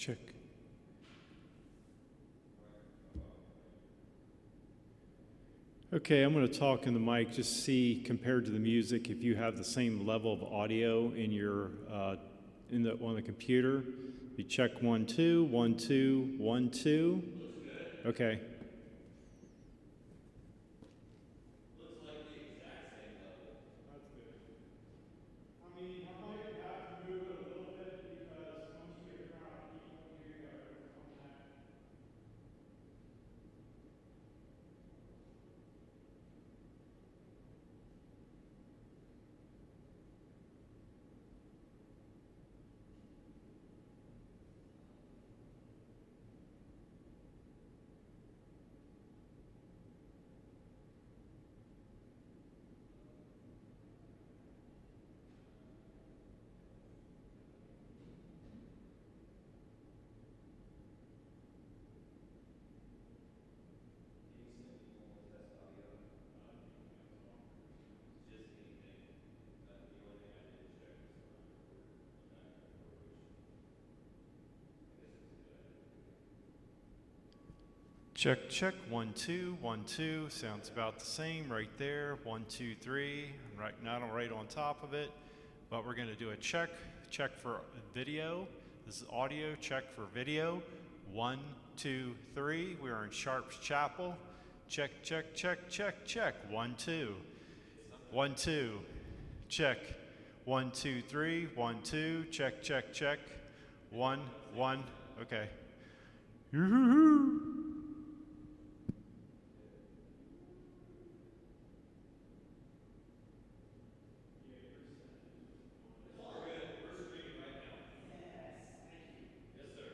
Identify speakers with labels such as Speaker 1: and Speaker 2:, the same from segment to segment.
Speaker 1: check. Okay, I'm going to talk in the mic, just see compared to the music if you have the same level of audio in your on the computer. You check 1 2 1 2 1 2. Okay.
Speaker 2: Looks like the exact same level.
Speaker 1: That's good. I mean, I might have to move it a little bit because once you get a crowd of people here, you got everyone coming at you.
Speaker 2: Can you send me one with test audio? Just anything. The only thing I didn't check was the record, the back record, which I guess it's a good idea.
Speaker 1: Check, check, 1 2 1 2. Sounds about the same right there. 1 2 3. Right now, right on top of it. But we're going to do a check for video. This is audio, check for video. 1 2 3. We are in Sharp's Chapel. Check, check, check, check, check. 1 2 1 2. Check. 1 2 3 1 2. Check, check, check. 1 1. Okay. Yoo-hoo-hoo.
Speaker 2: It's all good. We're streaming right now. Yes. Thank you. Yes, sir.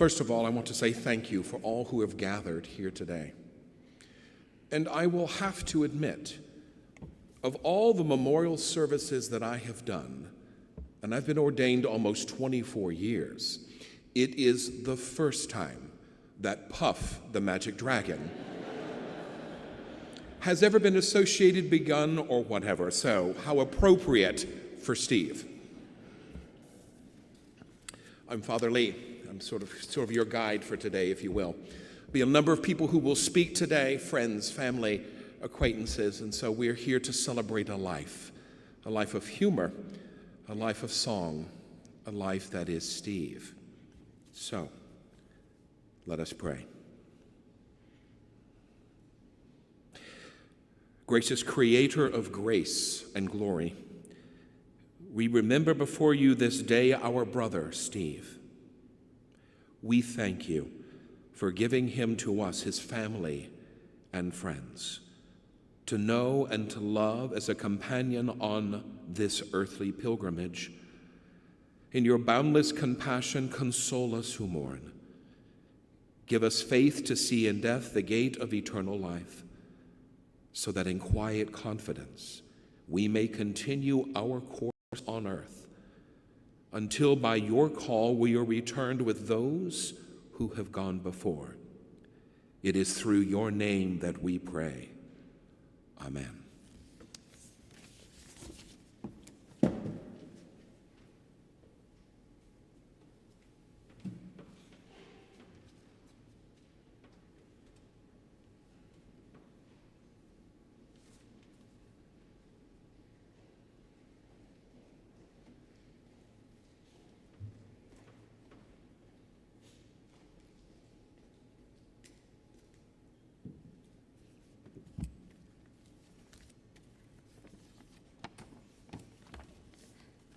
Speaker 3: First of all, I want to say thank you for all who have gathered here today. And I will have to admit, of all the memorial services that I have done, and I've been ordained almost 24 years, it is the first time that Puff the Magic Dragon has ever been associated, begun, or whatever. So, how appropriate for Steve. I'm Father Lee. I'm sort of your guide for today, if you will. Be a number of people who will speak today, friends, family, acquaintances, and so we're here to celebrate a life of humor, a life of song, a life that is Steve. So, let us pray. Gracious Creator of grace and glory, we remember before you this day our brother, Steve. We thank you for giving him to us, his family and friends, to know and to love as a companion on this earthly pilgrimage. In your boundless compassion, console us who mourn. Give us faith to see in death the gate of eternal life, so that in quiet confidence we may continue our course on earth until by your call we are returned with those who have gone before. It is through your name that we pray. Amen.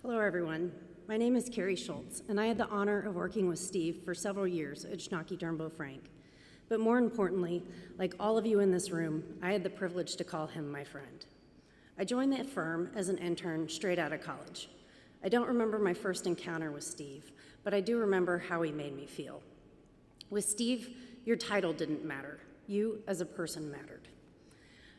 Speaker 4: Hello, everyone. My name is Carrie Schultz, and I had the honor of working with Steve for several years at Turnbo Frank. But more importantly, like all of you in this room, I had the privilege to call him my friend. I joined the firm as an intern straight out of college. I don't remember my first encounter with Steve, but I do remember how he made me feel. With Steve, your title didn't matter. You as a person mattered.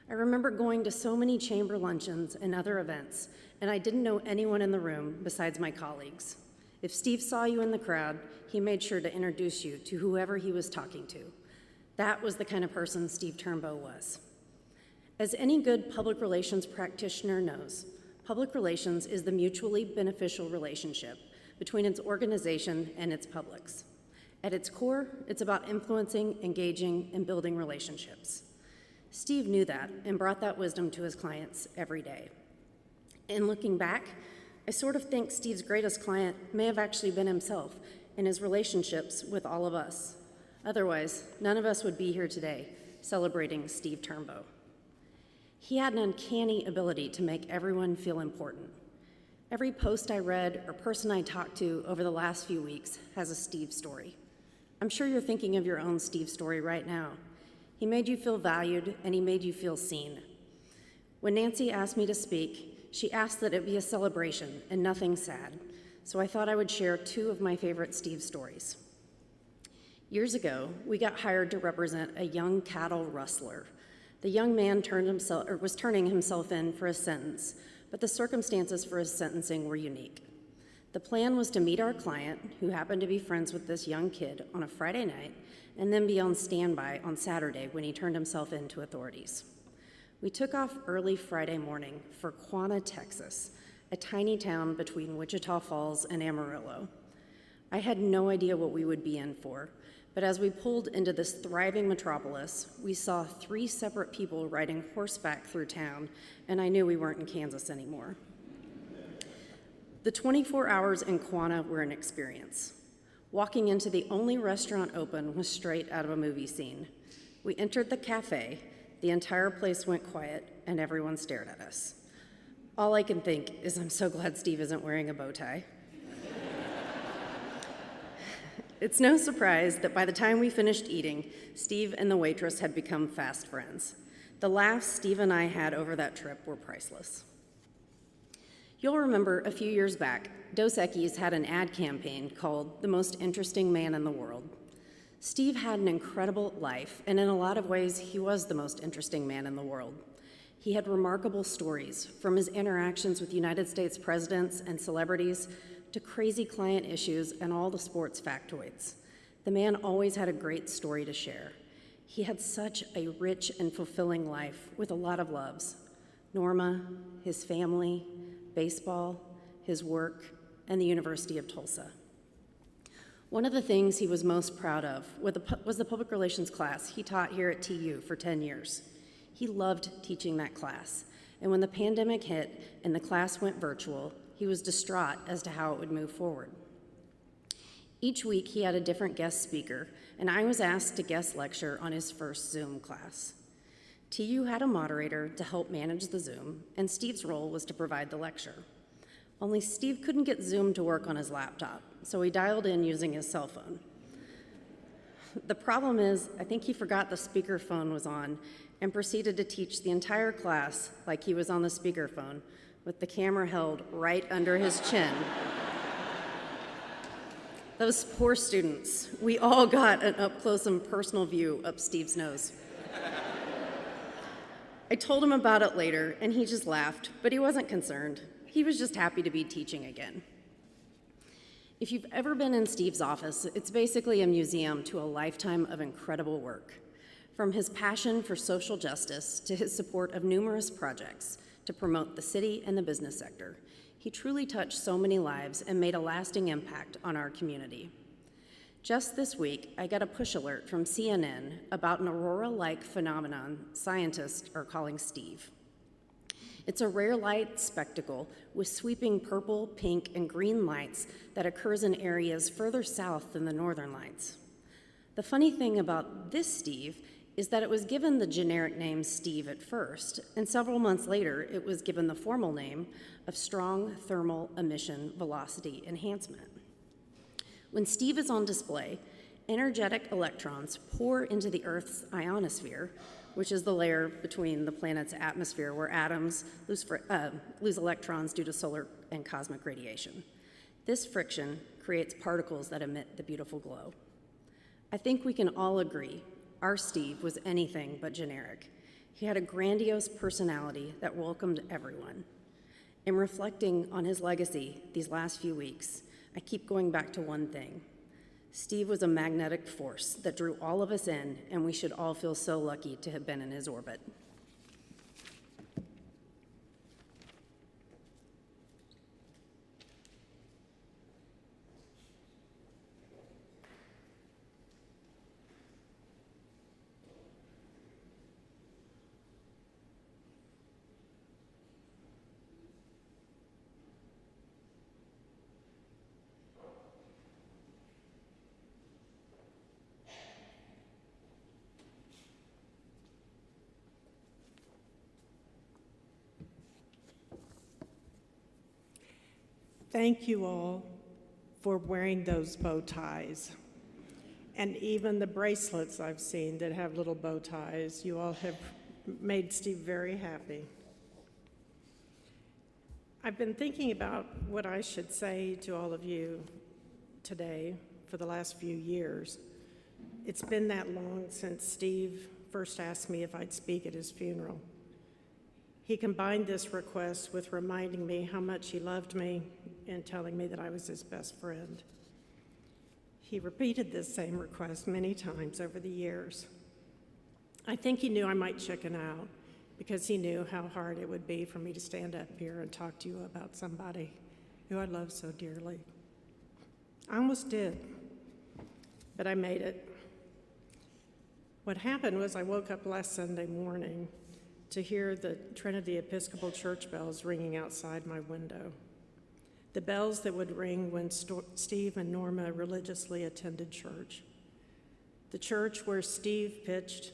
Speaker 4: I remember going to so many chamber luncheons and other events, and I didn't know anyone in the room besides my colleagues. If Steve saw you in the crowd, he made sure to introduce you to whoever he was talking to. That was the kind of person Steve Turnbo was. As any good public relations practitioner knows, public relations is the mutually beneficial relationship between its organization and its publics. At its core, it's about influencing, engaging, and building relationships. Steve knew that and brought that wisdom to his clients every day. And looking back, I sort of think Steve's greatest client may have actually been himself and his relationships with all of us. Otherwise, none of us would be here today celebrating Steve Turnbo. He had an uncanny ability to make everyone feel important. Every post I read or person I talked to over the last few weeks has a Steve story. I'm sure you're thinking of your own Steve story right now. He made you feel valued, and he made you feel seen. When Nancy asked me to speak, she asked that it be a celebration and nothing sad, so I thought I would share two of my favorite Steve stories. Years ago, we got hired to represent a young cattle rustler. The young man was turning himself in for a sentence, but the circumstances for his sentencing were unique. The plan was to meet our client, who happened to be friends with this young kid, on a Friday night, and then be on standby on Saturday when he turned himself in to authorities. We took off early Friday morning for Quanah, Texas, a tiny town between Wichita Falls and Amarillo. I had no idea what we would be in for, but as we pulled into this thriving metropolis, we saw 3 separate people riding horseback through town, and I knew we weren't in Kansas anymore. The 24 hours in Quanah were an experience. Walking into the only restaurant open was straight out of a movie scene. We entered the cafe, the entire place went quiet, and everyone stared at us. All I can think is I'm so glad Steve isn't wearing a bow tie. It's no surprise that by the time we finished eating, Steve and the waitress had become fast friends. The laughs Steve and I had over that trip were priceless. You'll remember a few years back, Dos Equis had an ad campaign called The Most Interesting Man in the World. Steve had an incredible life, and in a lot of ways, he was the most interesting man in the world. He had remarkable stories, from his interactions with United States presidents and celebrities to crazy client issues and all the sports factoids. The man always had a great story to share. He had such a rich and fulfilling life with a lot of loves. Norma, his family, baseball, his work, and the University of Tulsa. One of the things he was most proud of was the public relations class he taught here at TU for 10 years. He loved teaching that class, and when the pandemic hit and the class went virtual, he was distraught as to how it would move forward. Each week he had a different guest speaker, and I was asked to guest lecture on his first Zoom class. TU had a moderator to help manage the Zoom, and Steve's role was to provide the lecture. Only Steve couldn't get Zoom to work on his laptop, so he dialed in using his cell phone. The problem is, I think he forgot the speakerphone was on and proceeded to teach the entire class like he was on the speakerphone, with the camera held right under his chin. Those poor students, we all got an up-close and personal view up Steve's nose. I told him about it later, and he just laughed, but he wasn't concerned. He was just happy to be teaching again. If you've ever been in Steve's office, it's basically a museum to a lifetime of incredible work. From his passion for social justice to his support of numerous projects to promote the city and the business sector, he truly touched so many lives and made a lasting impact on our community. Just this week, I got a push alert from CNN about an aurora-like phenomenon scientists are calling Steve. It's a rare light spectacle with sweeping purple, pink, and green lights that occurs in areas further south than the northern lights. The funny thing about this Steve is that it was given the generic name Steve at first, and several months later, it was given the formal name of Strong Thermal Emission Velocity Enhancement. When Steve is on display, energetic electrons pour into the Earth's ionosphere, which is the layer between the planet's atmosphere where atoms lose electrons due to solar and cosmic radiation. This friction creates particles that emit the beautiful glow. I think we can all agree our Steve was anything but generic. He had a grandiose personality that welcomed everyone. In reflecting on his legacy these last few weeks, I keep going back to one thing. Steve was a magnetic force that drew all of us in, and we should all feel so lucky to have been in his orbit.
Speaker 5: Thank you all for wearing those bow ties. And even the bracelets I've seen that have little bow ties, you all have made Steve very happy. I've been thinking about what I should say to all of you today for the last few years. It's been that long since Steve first asked me if I'd speak at his funeral. He combined this request with reminding me how much he loved me and telling me that I was his best friend. He repeated this same request many times over the years. I think he knew I might chicken out because he knew how hard it would be for me to stand up here and talk to you about somebody who I love so dearly. I almost did, but I made it. What happened was I woke up last Sunday morning to hear the Trinity Episcopal Church bells ringing outside my window. The bells that would ring when Steve and Norma religiously attended church. The church where Steve pitched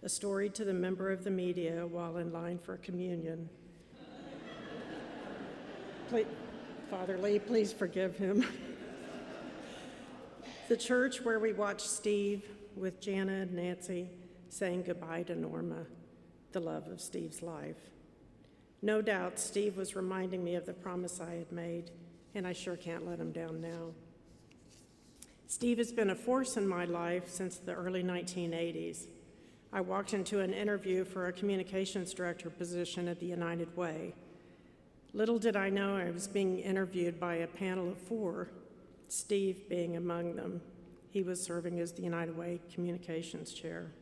Speaker 5: a story to the member of the media while in line for communion. Please, Father Lee, please forgive him. The church where we watched Steve with Jana and Nancy saying goodbye to Norma, the love of Steve's life. No doubt Steve was reminding me of the promise I had made, and I sure can't let him down now. Steve has been a force in my life since the early 1980s. I walked into an interview for a communications director position at the United Way. Little did I know I was being interviewed by a panel of 4, Steve being among them. He was serving as the United Way communications chair.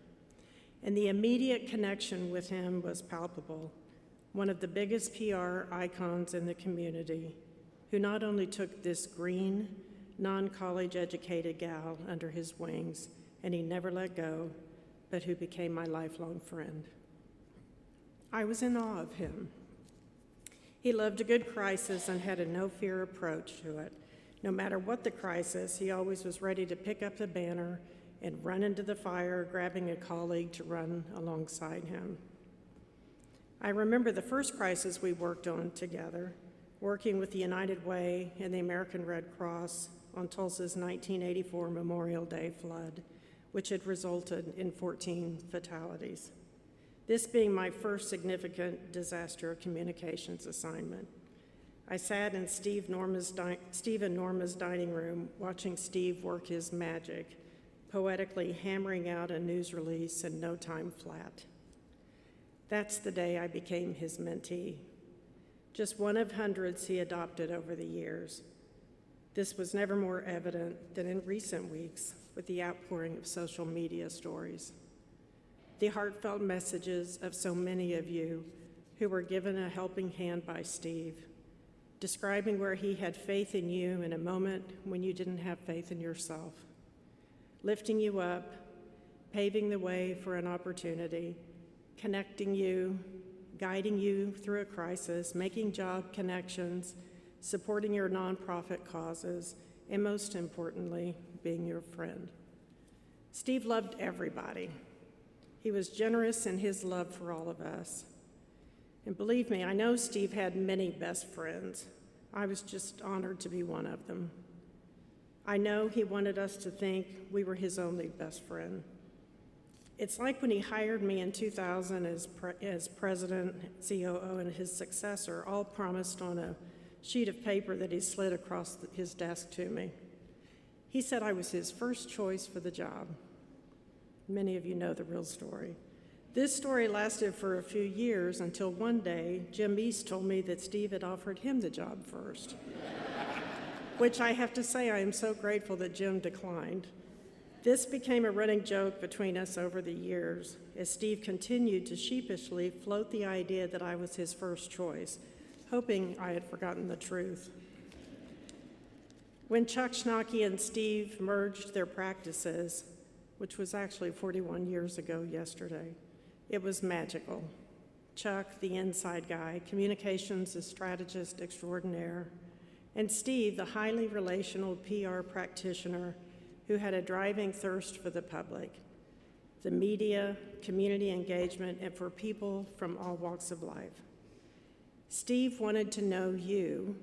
Speaker 5: And the immediate connection with him was palpable. One of the biggest PR icons in the community, who not only took this green, non-college educated gal under his wings, and he never let go, but who became my lifelong friend. I was in awe of him. He loved a good crisis and had a no-fear approach to it. No matter what the crisis, he always was ready to pick up the banner and run into the fire, grabbing a colleague to run alongside him. I remember the first crisis we worked on together, working with the United Way and the American Red Cross on Tulsa's 1984 Memorial Day flood, which had resulted in 14 fatalities. This being my first significant disaster communications assignment. I sat in Steve and Norma's dining room watching Steve work his magic, poetically hammering out a news release in no time flat. That's the day I became his mentee, just one of hundreds he adopted over the years. This was never more evident than in recent weeks with the outpouring of social media stories. The heartfelt messages of so many of you who were given a helping hand by Steve, describing where he had faith in you in a moment when you didn't have faith in yourself, lifting you up, paving the way for an opportunity, connecting you, guiding you through a crisis, making job connections, supporting your nonprofit causes, and most importantly, being your friend. Steve loved everybody. He was generous in his love for all of us. And believe me, I know Steve had many best friends. I was just honored to be one of them. I know he wanted us to think we were his only best friend. It's like when he hired me in 2000 as president, COO, and his successor, all promised on a sheet of paper that he slid across his desk to me. He said I was his first choice for the job. Many of you know the real story. This story lasted for a few years until one day, Jim East told me that Steve had offered him the job first, which I have to say I am so grateful that Jim declined. This became a running joke between us over the years as Steve continued to sheepishly float the idea that I was his first choice, hoping I had forgotten the truth. When Chuck Schnocky and Steve merged their practices, which was actually 41 years ago yesterday, it was magical. Chuck, the inside guy, communications strategist extraordinaire, and Steve, the highly relational PR practitioner who had a driving thirst for the public, the media, community engagement, and for people from all walks of life. Steve wanted to know you,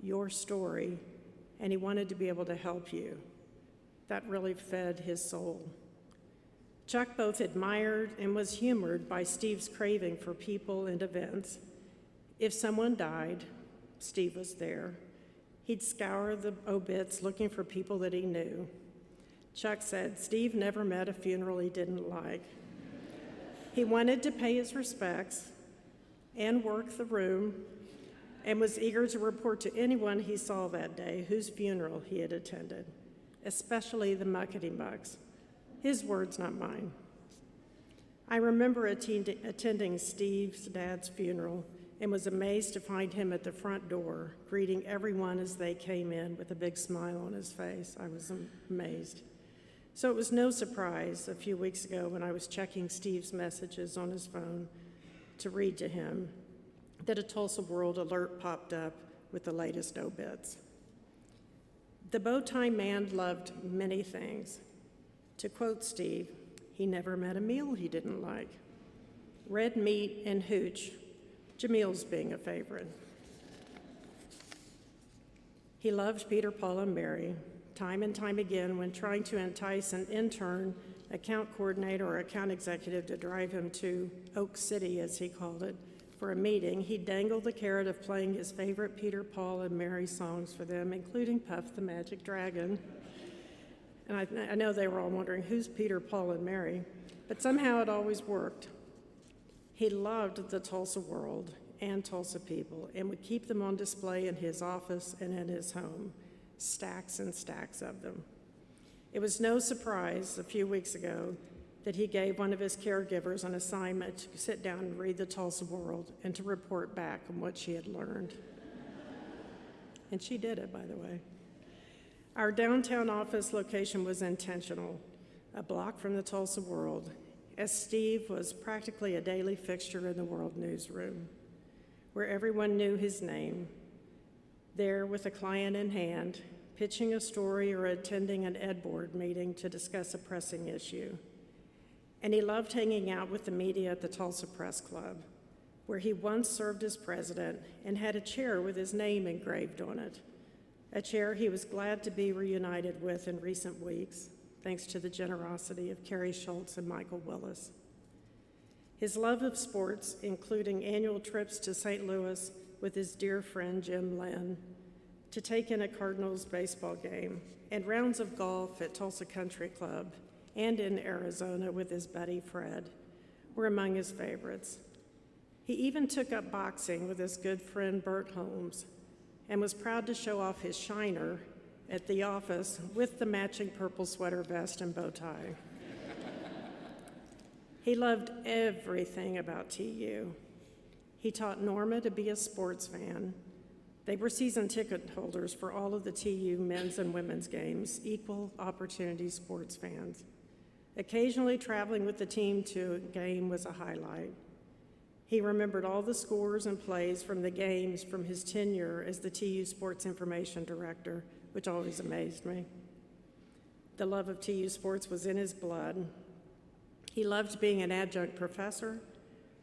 Speaker 5: your story, and he wanted to be able to help you. That really fed his soul. Chuck both admired and was humored by Steve's craving for people and events. If someone died, Steve was there. He'd scour the obits looking for people that he knew. Chuck said Steve never met a funeral he didn't like. He wanted to pay his respects and work the room and was eager to report to anyone he saw that day whose funeral he had attended, especially the muckety-mucks. His words, not mine. I remember attending Steve's dad's funeral and was amazed to find him at the front door, greeting everyone as they came in with a big smile on his face. I was amazed. So it was no surprise a few weeks ago when I was checking Steve's messages on his phone to read to him that a Tulsa World alert popped up with the latest obits. The Bowtie Man loved many things. To quote Steve, he never met a meal he didn't like. Red meat and hooch, Jamil's being a favorite. He loved Peter, Paul, and Mary. Time and time again, when trying to entice an intern, account coordinator, or account executive to drive him to Oak City, as he called it, for a meeting, he dangled the carrot of playing his favorite Peter, Paul, and Mary songs for them, including Puff the Magic Dragon. And I know they were all wondering, who's Peter, Paul, and Mary? But somehow it always worked. He loved the Tulsa world and Tulsa people and would keep them on display in his office and in his home, stacks and stacks of them. It was no surprise a few weeks ago that he gave one of his caregivers an assignment to sit down and read the Tulsa World and to report back on what she had learned. And she did it, by the way. Our downtown office location was intentional, a block from the Tulsa World, as Steve was practically a daily fixture in the World newsroom, where everyone knew his name, there with a client in hand, pitching a story or attending an ed board meeting to discuss a pressing issue. And he loved hanging out with the media at the Tulsa Press Club, where he once served as president and had a chair with his name engraved on it, a chair he was glad to be reunited with in recent weeks, thanks to the generosity of Carrie Schultz and Michael Willis. His love of sports, including annual trips to St. Louis with his dear friend Jim Lynn, to take in a Cardinals baseball game, and rounds of golf at Tulsa Country Club, and in Arizona with his buddy Fred, were among his favorites. He even took up boxing with his good friend Bert Holmes and was proud to show off his shiner at the office with the matching purple sweater vest and bow tie. He loved everything about TU. He taught Norma to be a sports fan. They were season ticket holders for all of the TU men's and women's games, equal opportunity sports fans. Occasionally traveling with the team to a game was a highlight. He remembered all the scores and plays from the games from his tenure as the TU Sports Information Director, which always amazed me. The love of TU sports was in his blood. He loved being an adjunct professor,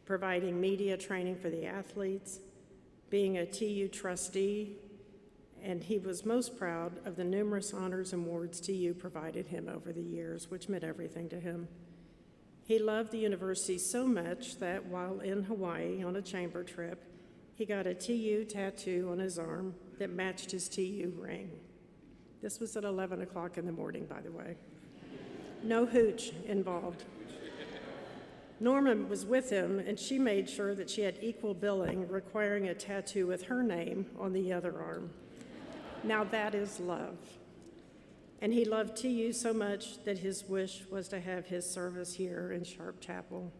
Speaker 5: providing media training for the athletes, being a TU trustee, and he was most proud of the numerous honors and awards TU provided him over the years, which meant everything to him. He loved the university so much that while in Hawaii on a chamber trip, he got a TU tattoo on his arm that matched his TU ring. This was at 11 o'clock in the morning, by the way. No hooch involved. Norma was with him, and she made sure that she had equal billing, requiring a tattoo with her name on the other arm. Now that is love. And he loved TU so much that his wish was to have his service here in Sharp Chapel.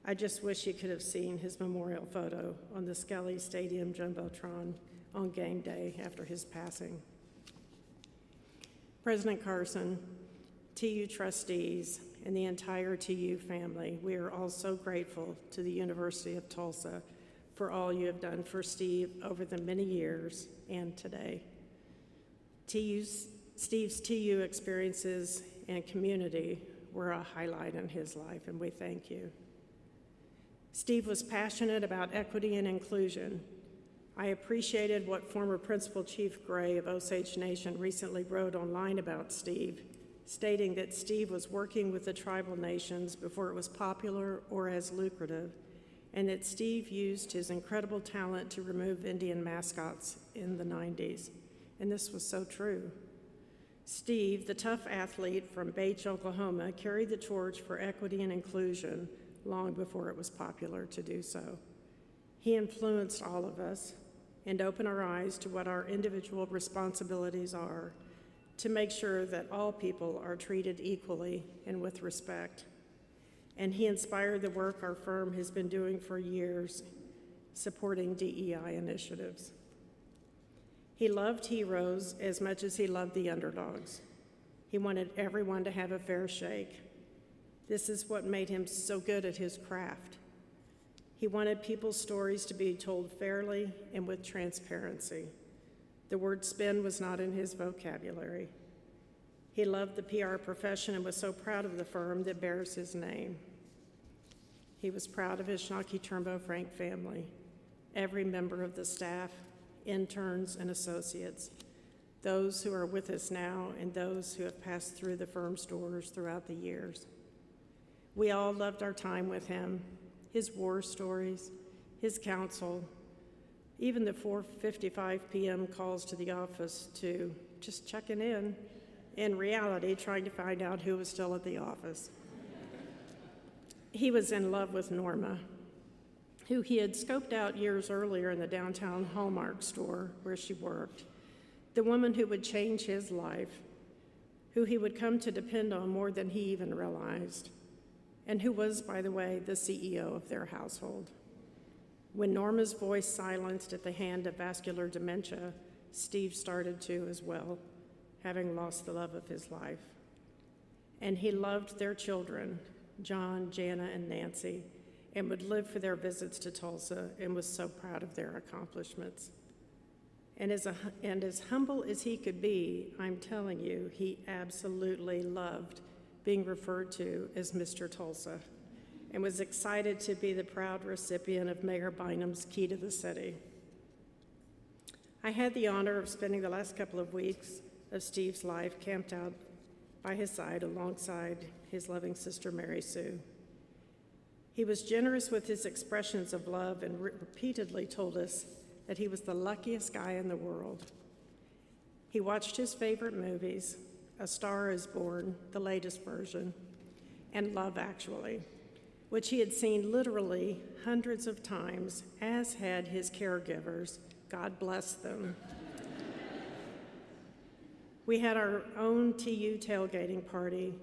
Speaker 5: I just wish you could have seen his memorial photo on the Skelly Stadium Jumbotron on game day after his passing. President Carson, TU trustees, and the entire TU family, we are all so grateful to the University of Tulsa for all you have done for Steve over the many years and today. Steve's TU experiences and community were a highlight in his life, and we thank you. Steve was passionate about equity and inclusion. I appreciated what former Principal Chief Gray of Osage Nation recently wrote online about Steve, stating that Steve was working with the tribal nations before it was popular or as lucrative, and that Steve used his incredible talent to remove Indian mascots in the 90s. And this was so true. Steve, the tough athlete from Bache, Oklahoma, carried the torch for equity and inclusion long before it was popular to do so. He influenced all of us and opened our eyes to what our individual responsibilities are to make sure that all people are treated equally and with respect. And he inspired the work our firm has been doing for years, supporting DEI initiatives. He loved heroes as much as he loved the underdogs. He wanted everyone to have a fair shake. This is what made him so good at his craft. He wanted people's stories to be told fairly and with transparency. The word spin was not in his vocabulary. He loved the PR profession and was so proud of the firm that bears his name. He was proud of his Schnocky Turnbo Frank family, every member of the staff, interns, and associates, those who are with us now and those who have passed through the firm's doors throughout the years. We all loved our time with him, his war stories, his counsel, even the 4:55 p.m. calls to the office to just checking in reality, trying to find out who was still at the office. He was in love with Norma, who he had scoped out years earlier in the downtown Hallmark store where she worked, the woman who would change his life, who he would come to depend on more than he even realized, and who was, by the way, the CEO of their household. When Norma's voice silenced at the hand of vascular dementia, Steve started to as well, having lost the love of his life. And he loved their children, John, Jana, and Nancy, and would live for their visits to Tulsa and was so proud of their accomplishments. And as humble as he could be, I'm telling you, he absolutely loved being referred to as Mr. Tulsa and was excited to be the proud recipient of Mayor Bynum's Key to the City. I had the honor of spending the last couple of weeks of Steve's life camped out by his side alongside his loving sister, Mary Sue. He was generous with his expressions of love and repeatedly told us that he was the luckiest guy in the world. He watched his favorite movies, A Star is Born, the latest version, and Love Actually, which he had seen literally hundreds of times, as had his caregivers. God bless them. We had our own TU tailgating party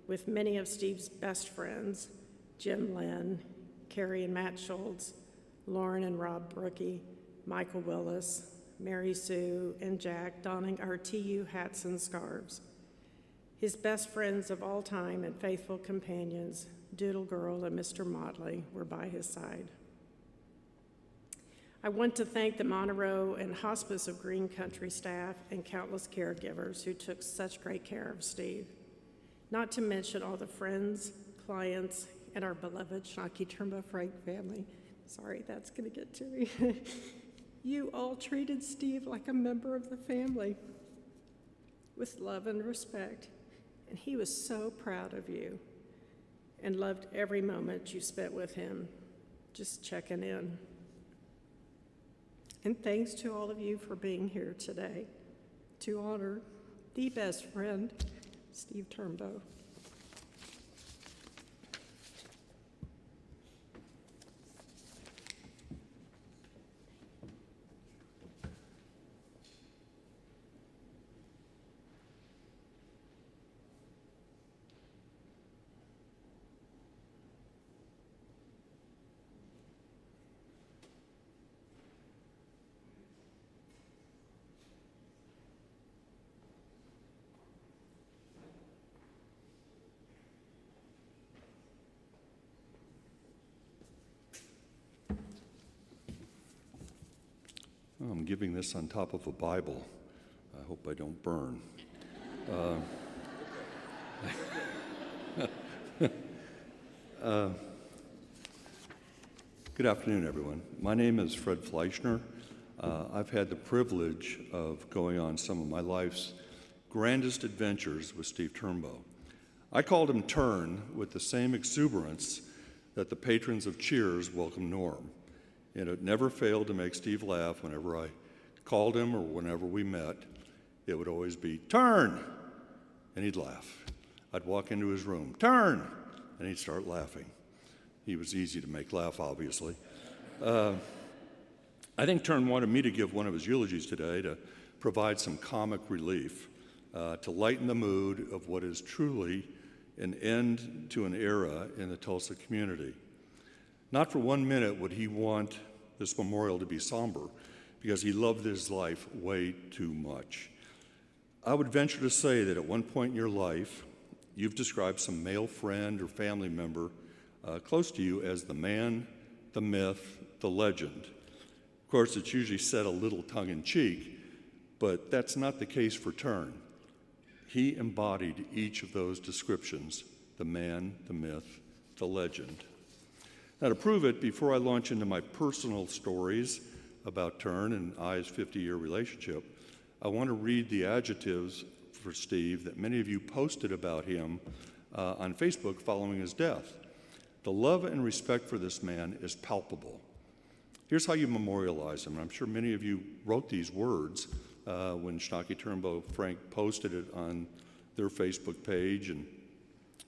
Speaker 5: with many of Steve's best friends, Jim Lynn, Carrie and Matt Schultz, Lauren and Rob Brookie, Michael Willis, Mary Sue, and Jack donning our TU hats and scarves. His best friends of all time and faithful companions, Doodle Girl and Mr. Motley, were by his side. I want to thank the Monroe and Hospice of Green Country staff and countless caregivers who took such great care of Steve, not to mention all the friends, clients, and our beloved Shnaki Turnbo Frank family. Sorry, that's gonna get to me. You all treated Steve like a member of the family with love and respect, and he was so proud of you and loved every moment you spent with him, just checking in. And thanks to all of you for being here today to honor the best friend, Steve Turnbo.
Speaker 6: I'm giving this on top of a Bible. I hope I don't burn. Good afternoon, everyone. My name is Fred Fleischner. I've had the privilege of going on some of my life's grandest adventures with Steve Turnbo. I called him Turn with the same exuberance that the patrons of Cheers welcomed Norm. And it never failed to make Steve laugh whenever I called him or whenever we met. It would always be, "Turn!" And he'd laugh. I'd walk into his room, "Turn!" And he'd start laughing. He was easy to make laugh, obviously. I think Turn wanted me to give one of his eulogies today to provide some comic relief, to lighten the mood of what is truly an end to an era in the Tulsa community. Not for 1 minute would he want this memorial to be somber, because he loved his life way too much. I would venture to say that at one point in your life, you've described some male friend or family member close to you as the man, the myth, the legend. Of course, it's usually said a little tongue-in-cheek, but that's not the case for Turn. He embodied each of those descriptions: the man, the myth, the legend. Now, to prove it, before I launch into my personal stories about Turn and I's 50-year relationship, I want to read the adjectives for Steve that many of you posted about him on Facebook following his death. The love and respect for this man is palpable. Here's how you memorialize him. I'm sure many of you wrote these words when Schnocky Turnbo Frank posted it on their Facebook page, and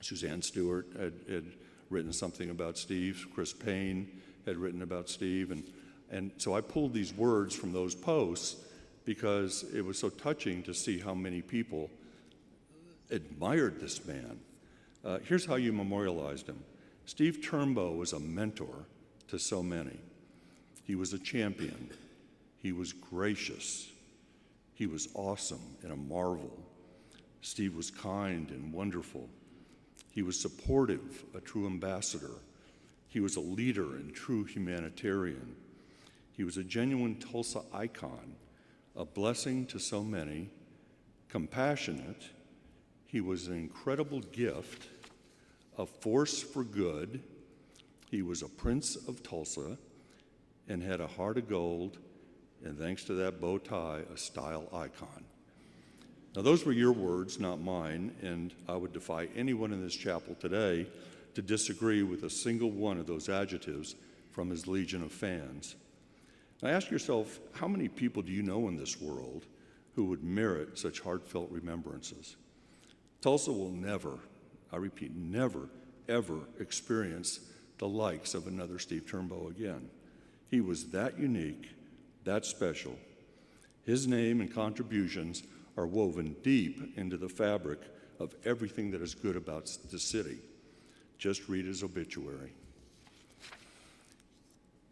Speaker 6: Suzanne Stewart had written something about Steve. Chris Payne had written about Steve. And so I pulled these words from those posts because it was so touching to see how many people admired this man. Here's how you memorialized him. Steve Turnbo was a mentor to so many. He was a champion. He was gracious. He was awesome and a marvel. Steve was kind and wonderful. He was supportive, a true ambassador. He was a leader and true humanitarian. He was a genuine Tulsa icon, a blessing to so many, compassionate. He was an incredible gift, a force for good. He was a prince of Tulsa and had a heart of gold, and thanks to that bow tie, a style icon. Now, those were your words, not mine, and I would defy anyone in this chapel today to disagree with a single one of those adjectives from his legion of fans. Now, ask yourself, how many people do you know in this world who would merit such heartfelt remembrances? Tulsa will never, I repeat, never, ever experience the likes of another Steve Turnbo again. He was that unique, that special. His name and contributions are woven deep into the fabric of everything that is good about the city. Just read his obituary.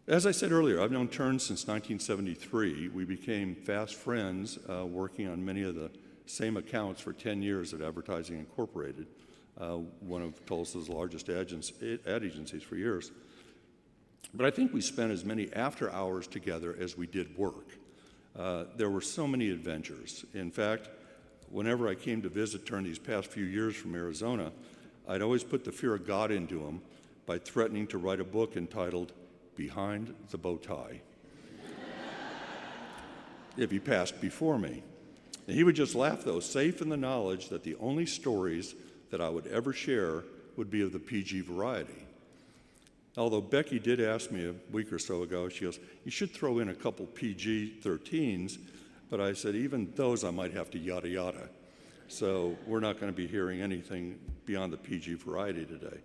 Speaker 6: As I said earlier, I've known Turn since 1973. We became fast friends, working on many of the same accounts for 10 years at Advertising Incorporated, one of Tulsa's largest ad agencies for years. But I think we spent as many after hours together as we did work. There were so many adventures. In fact, whenever I came to visit Turn these past few years from Arizona, I'd always put the fear of God into him by threatening to write a book entitled Behind the Bow Tie if he passed before me. And he would just laugh, though, safe in the knowledge that the only stories that I would ever share would be of the PG variety. Although Becky did ask me a week or so ago, she goes, you should throw in a couple PG-13s, but I said, even those I might have to yada yada. So we're not going to be hearing anything beyond the PG variety today.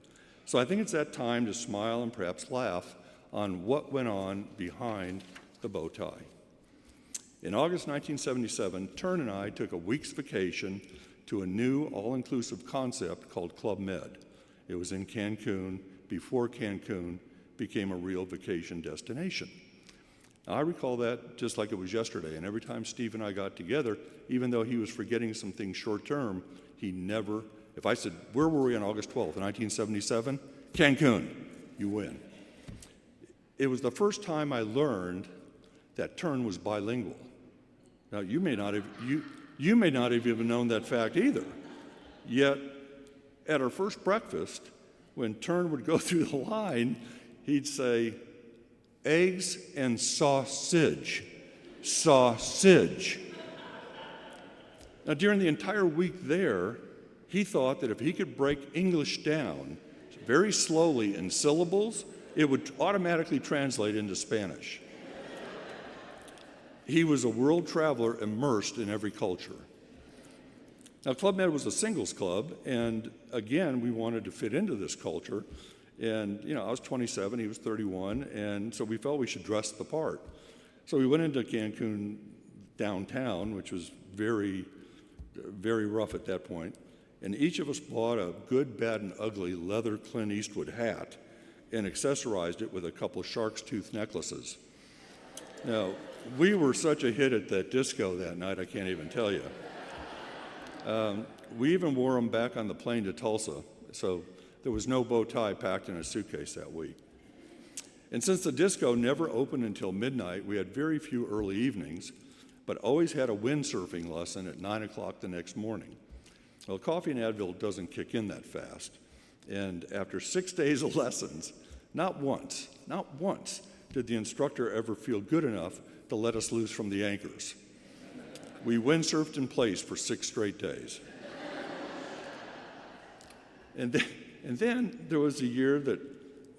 Speaker 6: So I think it's that time to smile and perhaps laugh on what went on behind the bow tie. In August 1977, Turn and I took a week's vacation to a new all-inclusive concept called Club Med. It was in Cancun before Cancun became a real vacation destination. Now, I recall that just like it was yesterday, and every time Steve and I got together, even though he was forgetting some things short-term, he never, if I said, where were we on August 12th, 1977? Cancun, you win. It was the first time I learned that Turn was bilingual. Now, you may not have even known that fact either. Yet, at our first breakfast, when Turn would go through the line, he'd say, eggs and sausage, sausage. Now, during the entire week there, he thought that if he could break English down very slowly in syllables, it would automatically translate into Spanish. He was a world traveler immersed in every culture. Now, Club Med was a singles club, and again, we wanted to fit into this culture. And, you know, I was 27, he was 31, and so we felt we should dress the part. So we went into Cancun downtown, which was very, very rough at that point, and each of us bought a good, bad, and ugly leather Clint Eastwood hat and accessorized it with a couple of shark's tooth necklaces. Now, we were such a hit at that disco that night, I can't even tell you. We even wore them back on the plane to Tulsa, so there was no bow tie packed in a suitcase that week. And since the disco never opened until midnight, we had very few early evenings, but always had a windsurfing lesson at 9 o'clock the next morning. Well, coffee and Advil doesn't kick in that fast. And after 6 days of lessons, not once did the instructor ever feel good enough to let us loose from the anchors. We windsurfed in place for 6 straight days. And then there was a year that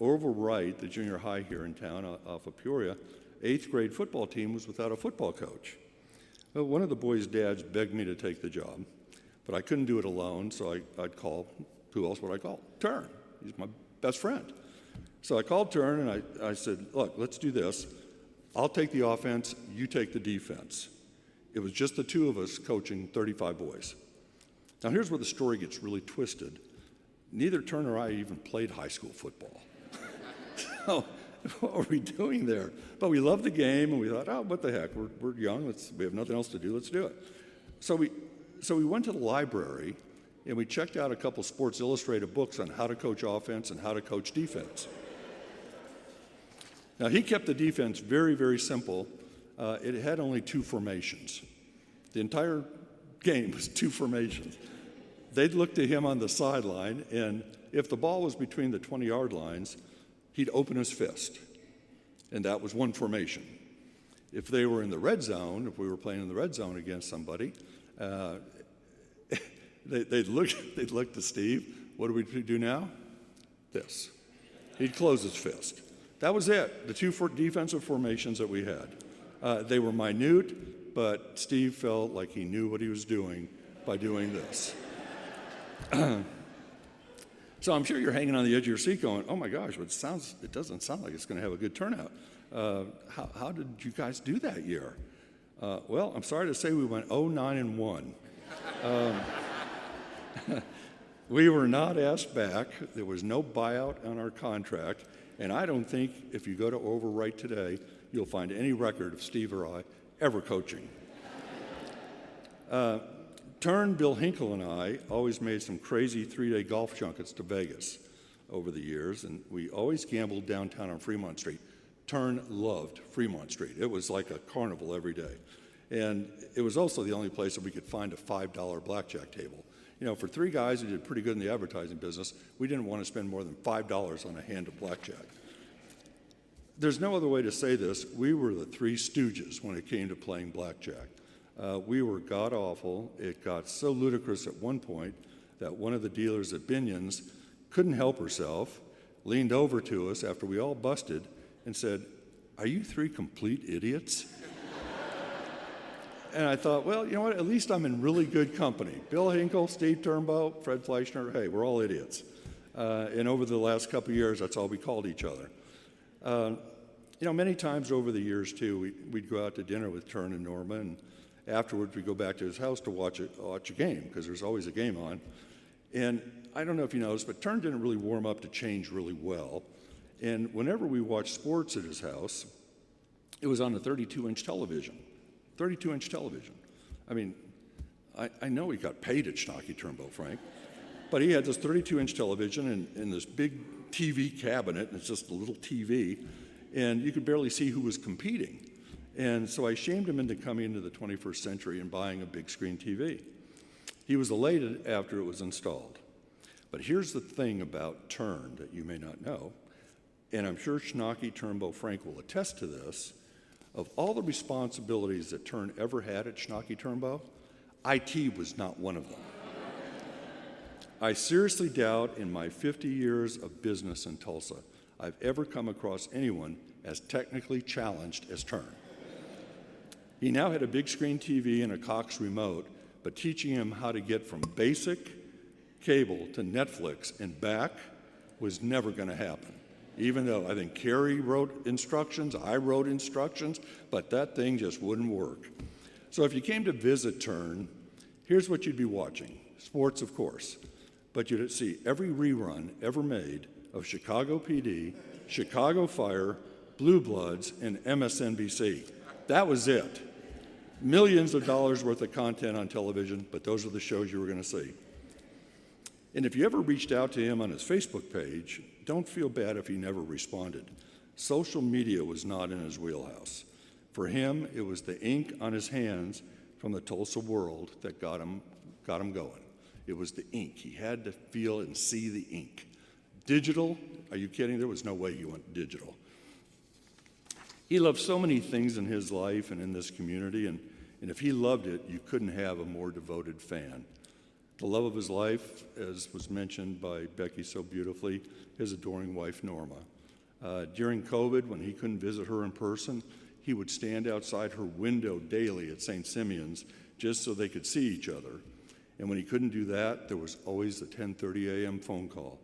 Speaker 6: Orville Wright, the junior high here in town off of Peoria, 8th grade football team was without a football coach. Well, one of the boys' dads begged me to take the job, but I couldn't do it alone, so I'd call, who else would I call? Turn. He's my best friend. So I called Turn and I said, look, let's do this. I'll take the offense, you take the defense. It was just the two of us coaching 35 boys. Now here's where the story gets really twisted. Neither Turn or I even played high school football. So what were we doing there? But we loved the game, and we thought, oh, what the heck? We're young. We have nothing else to do. Let's do it. So we went to the library, and we checked out a couple Sports Illustrated books on how to coach offense and how to coach defense. Now, he kept the defense very, very simple. It had only 2 formations. The entire game was 2 formations. They'd look to him on the sideline, and if the ball was between the 20-yard lines, he'd open his fist, and that was 1 formation. If they were in the red zone, if we were playing in the red zone against somebody, they'd look to Steve. What do we do now? This. He'd close his fist. That was it, the 2 defensive formations that we had. They were minute, but Steve felt like he knew what he was doing by doing this. So I'm sure you're hanging on the edge of your seat going, oh my gosh, it doesn't sound like it's going to have a good turnout. How did you guys do that year? Well, I'm sorry to say we went 0-9-1. We were not asked back. There was no buyout on our contract. And I don't think if you go to Orville Wright today, you'll find any record of Steve or I ever coaching. Turn, Bill Hinkle, and I always made some crazy 3-day golf junkets to Vegas over the years, and we always gambled downtown on Fremont Street. Turn loved Fremont Street. It was like a carnival every day. And it was also the only place that we could find a $5 blackjack table. You know, for 3 guys who did pretty good in the advertising business, we didn't want to spend more than $5 on a hand of blackjack. There's no other way to say this. We were the 3 stooges when it came to playing blackjack. We were god-awful. It got so ludicrous at one point that one of the dealers at Binion's couldn't help herself, leaned over to us after we all busted, and said, "Are you 3 complete idiots?" And I thought, well, you know what? At least I'm in really good company. Bill Hinkle, Steve Turnbo, Fred Fleischner, hey, we're all idiots. And over the last couple of years, that's all we called each other. You know, many times over the years, too, we'd go out to dinner with Turn and Norma, and afterwards we'd go back to his house to watch a game, because there's always a game on. And I don't know if you noticed, but Turn didn't really warm up to change really well. And whenever we watched sports at his house, it was on a 32-inch television. 32-inch television. I mean, I know he got paid at Schnocky Turnbo, Frank, but he had this 32-inch television and this big TV cabinet, and it's just a little TV, and you could barely see who was competing. And so I shamed him into coming into the 21st century and buying a big screen TV. He was elated after it was installed. But here's the thing about Turn that you may not know, and I'm sure Schnocky Turnbo Frank will attest to this. Of all the responsibilities that Turn ever had at Schnocky Turnbo, IT was not one of them. I seriously doubt in my 50 years of business in Tulsa, I've ever come across anyone as technically challenged as Turn. He now had a big screen TV and a Cox remote, but teaching him how to get from basic cable to Netflix and back was never going to happen. Even though I think Carrie wrote instructions, I wrote instructions, but that thing just wouldn't work. So if you came to visit Turn, here's what you'd be watching. Sports, of course, but you'd see every rerun ever made of Chicago PD, Chicago Fire, Blue Bloods, and MSNBC. That was it. Millions of dollars worth of content on television, but those are the shows you were going to see. And if you ever reached out to him on his Facebook page, don't feel bad if he never responded. Social media was not in his wheelhouse. For him, it was the ink on his hands from the Tulsa world that got him going. It was the ink. He had to feel and see the ink. Digital, are you kidding? There was no way he went digital. He loved so many things in his life and in this community, and if he loved it, you couldn't have a more devoted fan. The love of his life, as was mentioned by Becky so beautifully, his adoring wife, Norma. During COVID, when he couldn't visit her in person, he would stand outside her window daily at St. Simeon's just so they could see each other. And when he couldn't do that, there was always the 10:30 a.m. phone call.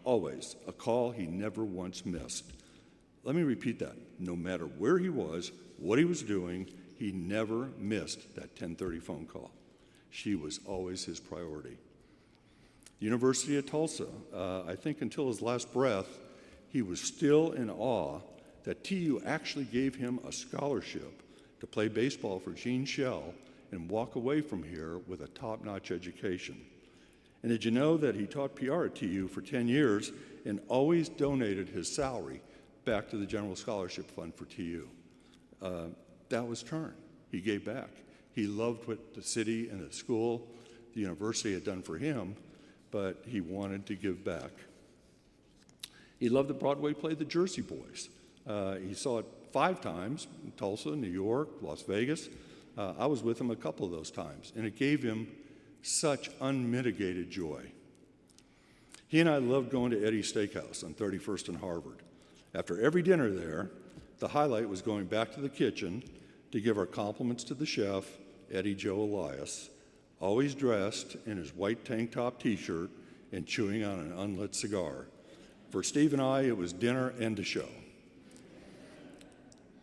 Speaker 6: Always. A call he never once missed. Let me repeat that. No matter where he was, what he was doing, he never missed that 10:30 phone call. She was always his priority. University of Tulsa, I think until his last breath, he was still in awe that TU actually gave him a scholarship to play baseball for Gene Shell and walk away from here with a top-notch education. And did you know that he taught PR at TU for 10 years and always donated his salary back to the General Scholarship Fund for TU? That was Turn. He gave back. He loved what the city and the school, the university had done for him, but he wanted to give back. He loved the Broadway play The Jersey Boys. He saw it 5 times in Tulsa, New York, Las Vegas. I was with him a couple of those times, and it gave him such unmitigated joy. He and I loved going to Eddie's Steakhouse on 31st and Harvard. After every dinner there, the highlight was going back to the kitchen to give our compliments to the chef, Eddie Joe Elias, always dressed in his white tank top t-shirt and chewing on an unlit cigar. For Steve and I, it was dinner and a show.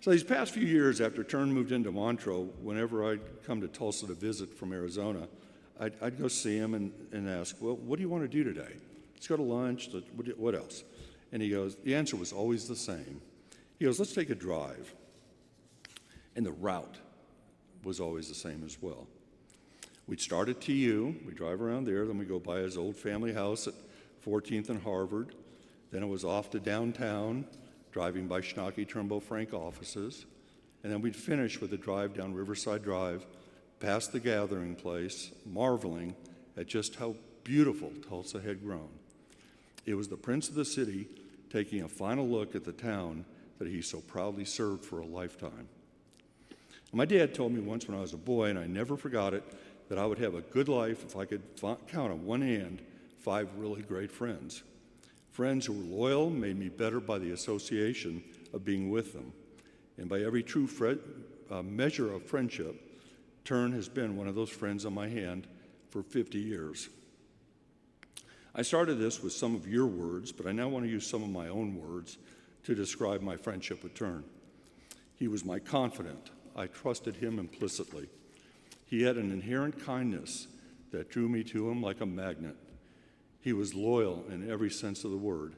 Speaker 6: So these past few years after Turn moved into Montreux, whenever I'd come to Tulsa to visit from Arizona, I'd go see him and ask, well, what do you want to do today? Let's go to lunch, what else? And he goes, the answer was always the same. He goes, let's take a drive. And the route was always the same as well. We'd start at TU, we drive around there, then we go by his old family house at 14th and Harvard. Then it was off to downtown, driving by Schnocky, Turnbo, Frank offices. And then we'd finish with a drive down Riverside Drive, past the gathering place, marveling at just how beautiful Tulsa had grown. It was the prince of the city taking a final look at the town that he so proudly served for a lifetime. My dad told me once when I was a boy, and I never forgot it, that I would have a good life if I could count on one hand 5 really great friends. Friends who were loyal, made me better by the association of being with them. And by every true measure of friendship, Turn has been one of those friends on my hand for 50 years. I started this with some of your words, but I now want to use some of my own words to describe my friendship with Turn. He was my confidant. I trusted him implicitly. He had an inherent kindness that drew me to him like a magnet. He was loyal in every sense of the word.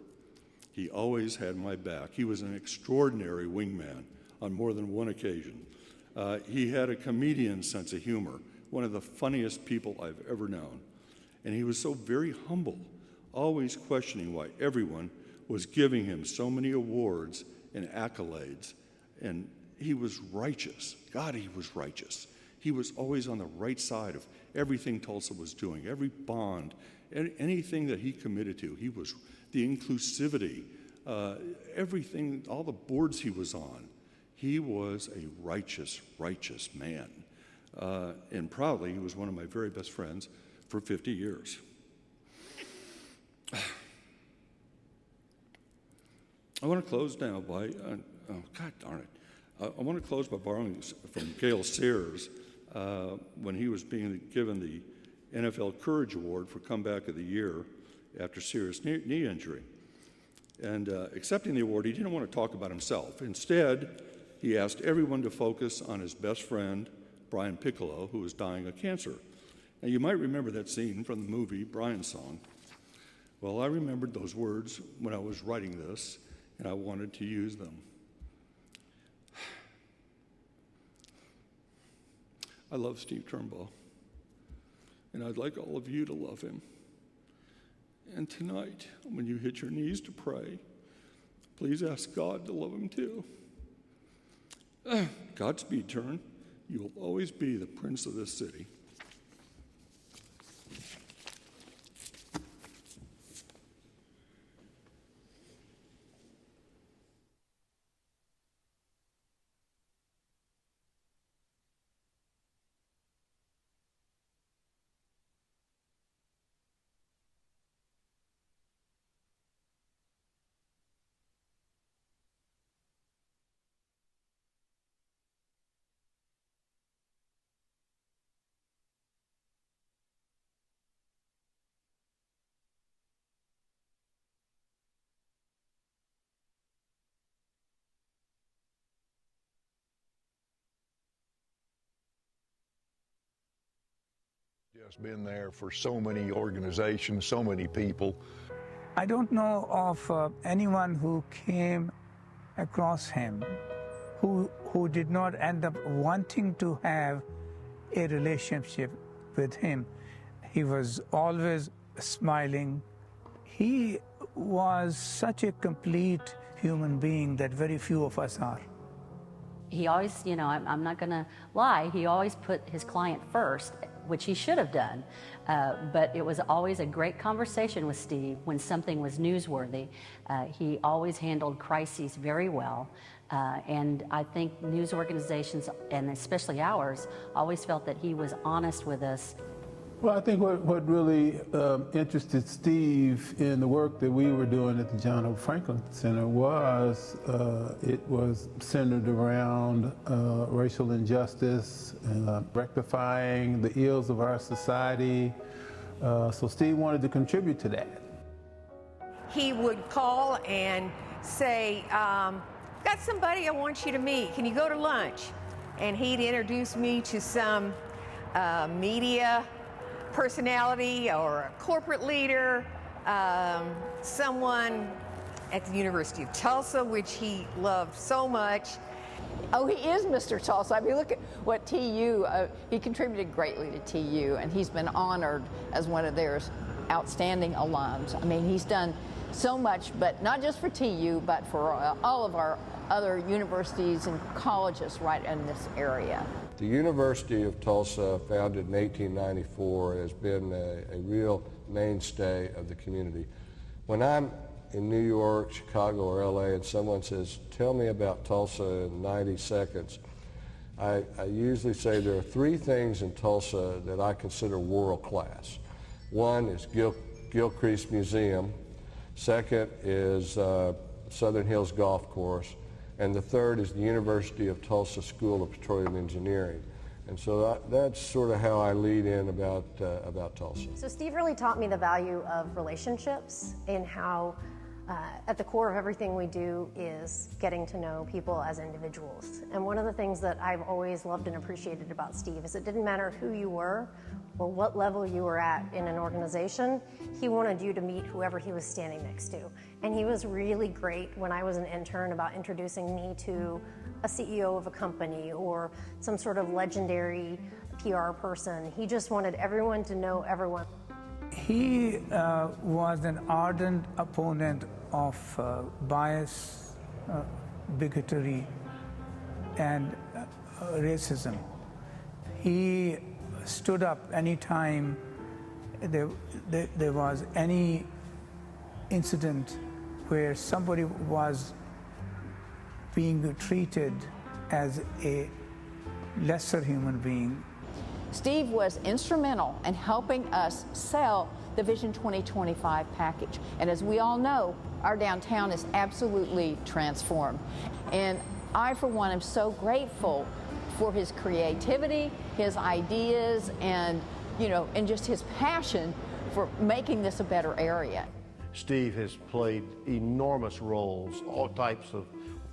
Speaker 6: He always had my back. He was an extraordinary wingman on more than one occasion. He had a comedian's sense of humor, one of the funniest people I've ever known. And he was so very humble, always questioning why everyone was giving him so many awards and accolades. And he was righteous. God, he was righteous. He was always on the right side of everything Tulsa was doing, every bond, anything that he committed to. He was the inclusivity, everything, all the boards he was on. He was a righteous, righteous man. And proudly, he was one of my very best friends for 50 years. I want to close now by, God darn it. I want to close by borrowing from Gale Sears when he was being given the NFL Courage Award for Comeback of the Year after serious knee injury. And accepting the award, he didn't want to talk about himself. Instead, he asked everyone to focus on his best friend, Brian Piccolo, who was dying of cancer. Now, you might remember that scene from the movie Brian's Song. Well, I remembered those words when I was writing this, and I wanted to use them. I love Steve Turnbo, and I'd like all of you to love him. And tonight, when you hit your knees to pray, please ask God to love him too. Godspeed, Turn. You will always be the prince of this city.
Speaker 7: Just been there for so many organizations, so many people.
Speaker 8: I don't know of anyone who came across him who did not end up wanting to have a relationship with him. He was always smiling. He was such a complete human being that very few of us are.
Speaker 9: He always, I'm not going to lie, he always put his client first, which he should have done. But it was always a great conversation with Steve when something was newsworthy. He always handled crises very well. And I think news organizations, and especially ours, always felt that he was honest with us.
Speaker 10: Well, I think what really interested Steve in the work that we were doing at the John Hope Franklin Center was it was centered around racial injustice, rectifying the ills of our society. So Steve wanted to contribute to that.
Speaker 11: He would call and say, got somebody I want you to meet. Can you go to lunch? And he'd introduce me to some media personality or a corporate leader, someone at the University of Tulsa, which he loved so much.
Speaker 12: Oh, he is Mr. Tulsa. I mean, look at what TU, he contributed greatly to TU, and he's been honored as one of their outstanding alums. I mean, he's done so much, but not just for TU, but for all of our other universities and colleges right in this area.
Speaker 13: The University of Tulsa, founded in 1894, has been a real mainstay of the community. When I'm in New York, Chicago, or LA, and someone says, tell me about Tulsa in 90 seconds, I usually say there are three things in Tulsa that I consider world class. One is Gilcrease Museum. Second is Southern Hills Golf Course. And the third is the University of Tulsa School of Petroleum Engineering. And so that's sort of how I lead in about Tulsa.
Speaker 14: So Steve really taught me the value of relationships and how at the core of everything we do is getting to know people as individuals. And one of the things that I've always loved and appreciated about Steve is it didn't matter who you were or what level you were at in an organization, he wanted you to meet whoever he was standing next to. And he was really great when I was an intern about introducing me to a CEO of a company or some sort of legendary PR person. He just wanted everyone to know everyone.
Speaker 8: He was an ardent opponent of bias, bigotry, and racism. He stood up anytime there was any incident where somebody was being treated as a lesser human being.
Speaker 12: Steve was instrumental in helping us sell the Vision 2025 package. And as we all know, our downtown is absolutely transformed. And I, for one, am so grateful for his creativity, his ideas, and, and just his passion for making this a better area.
Speaker 15: Steve has played enormous roles, all types of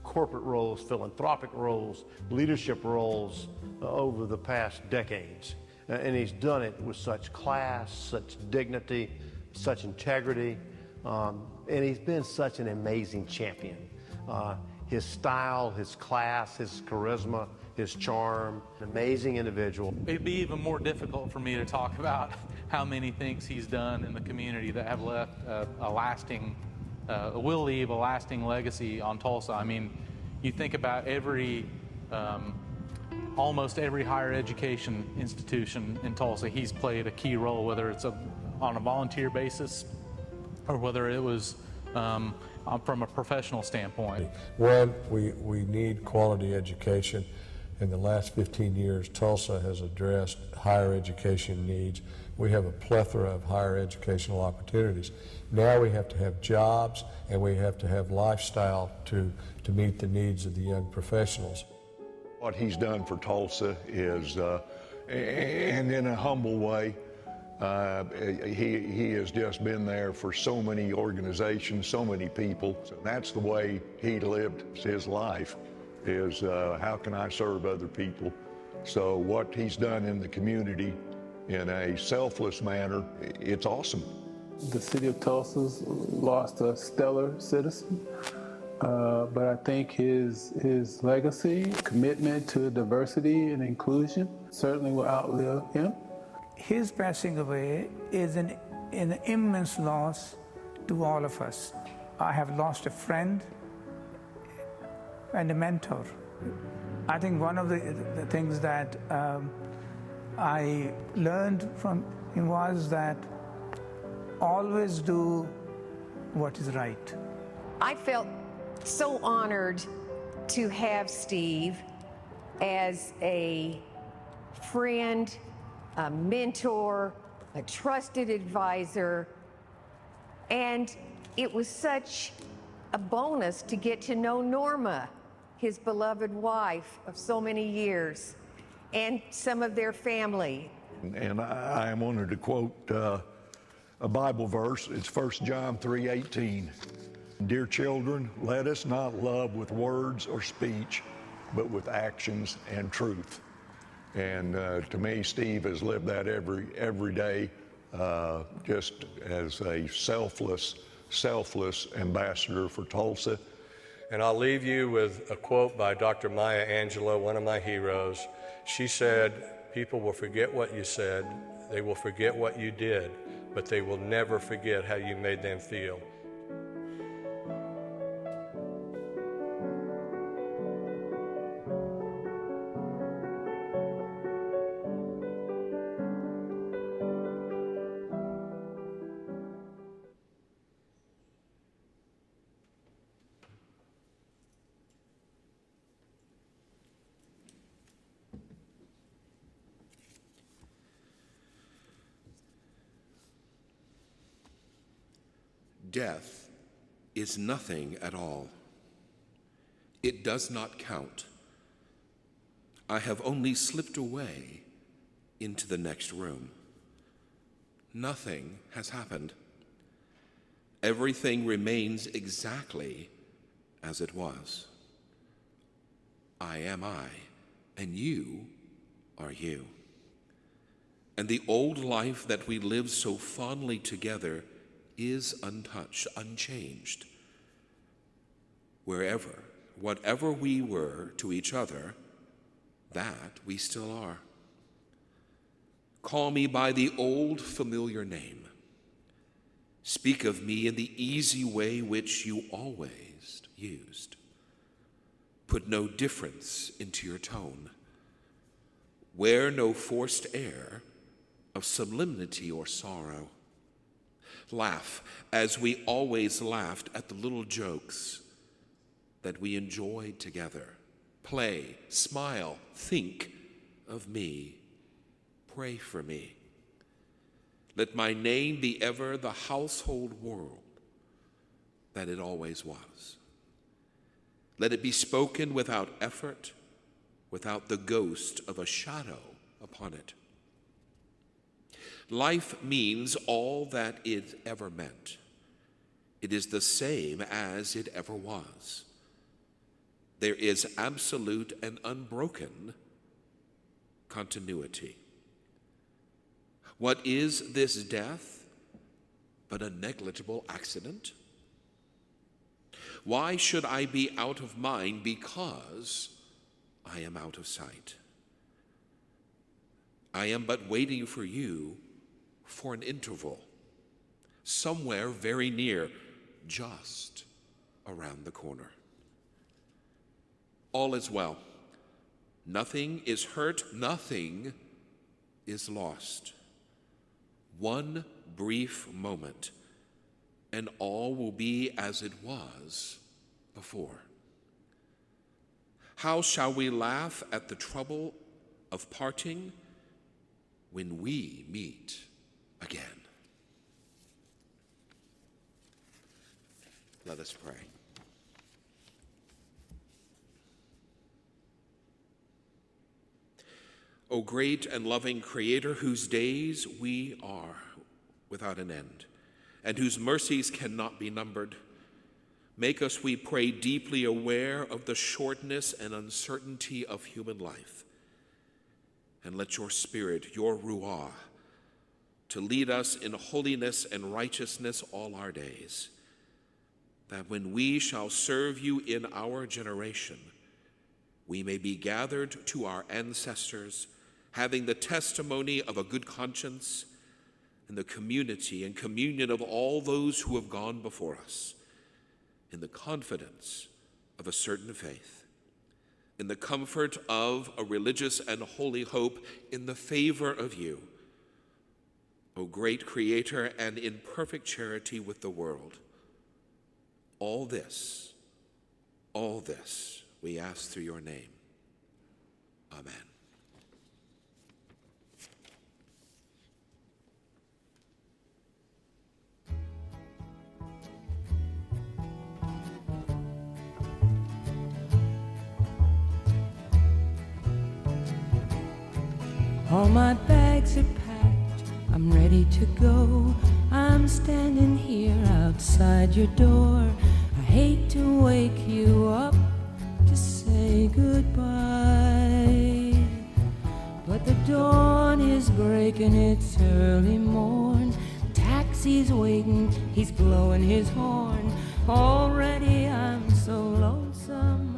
Speaker 15: corporate roles, philanthropic roles, leadership roles over the past decades. And he's done it with such class, such dignity, such integrity, and he's been such an amazing champion. His style, his class, his charisma, his charm, an amazing individual.
Speaker 16: It'd be even more difficult for me to talk about how many things he's done in the community that have left will leave a lasting legacy on Tulsa. I mean, you think about almost every higher education institution in Tulsa, he's played a key role, whether it's on a volunteer basis or whether it was from a professional standpoint.
Speaker 17: One, we need quality education. In the last 15 years, Tulsa has addressed higher education needs. We have a plethora of higher educational opportunities. Now we have to have jobs and we have to have lifestyle to meet the needs of the young professionals.
Speaker 7: What he's done for Tulsa is, and in a humble way, he has just been there for so many organizations, so many people. So that's the way he lived his life, is how can I serve other people? So what he's done in the community in a selfless manner, it's awesome.
Speaker 10: The city of Tulsa's lost a stellar citizen, but I think his legacy, commitment to diversity and inclusion certainly will outlive him.
Speaker 8: His passing away is an immense loss to all of us. I have lost a friend and a mentor. I think one of the things that I learned from him was that always do what is right.
Speaker 11: I felt so honored to have Steve as a friend, a mentor, a trusted advisor, and it was such a bonus to get to know Norma, his beloved wife of so many years, and some of their family.
Speaker 7: And I wanted to quote a Bible verse. It's 1 John 3:18. Dear children, let us not love with words or speech, but with actions and truth. And to me, Steve has lived that every day, just as a selfless ambassador for Tulsa.
Speaker 17: And I'll leave you with a quote by Dr. Maya Angelou, one of my heroes. She said, "People will forget what you said, they will forget what you did, but they will never forget how you made them feel."
Speaker 3: Death is nothing at all. It does not count. I have only slipped away into the next room. Nothing has happened. Everything remains exactly as it was. I am I, and you are you. And the old life that we lived so fondly together is untouched, unchanged. Whatever we were to each other, that we still are. Call me by the old familiar name. Speak of me in the easy way which you always used. Put no difference into your tone. Wear no forced air of solemnity or sorrow. Laugh as we always laughed at the little jokes that we enjoyed together. Play, smile, think of me. Pray for me. Let my name be ever the household world that it always was. Let it be spoken without effort, without the ghost of a shadow upon it. Life means all that it ever meant. It is the same as it ever was. There is absolute and unbroken continuity. What is this death but a negligible accident? Why should I be out of mind because I am out of sight? I am but waiting for you for an interval, somewhere very near, just around the corner. All is well. Nothing is hurt, nothing is lost. One brief moment, and all will be as it was before. How shall we laugh at the trouble of parting when we meet again? Let us pray. O great and loving Creator, whose days we are without an end, and whose mercies cannot be numbered, make us, we pray, deeply aware of the shortness and uncertainty of human life, and let your Spirit, your Ruah, to lead us in holiness and righteousness all our days, that when we shall serve you in our generation, we may be gathered to our ancestors, having the testimony of a good conscience and the community and communion of all those who have gone before us, in the confidence of a certain faith, in the comfort of a religious and holy hope, in the favor of you, O great Creator, and in perfect charity with the world. All this we ask through your name. Amen.
Speaker 18: All my bags are packed, I'm ready to go. I'm standing here outside your door. I hate to wake you up to say goodbye, but the dawn is breaking, it's early morn. Taxi's waiting, he's blowing his horn. Already I'm so lonesome.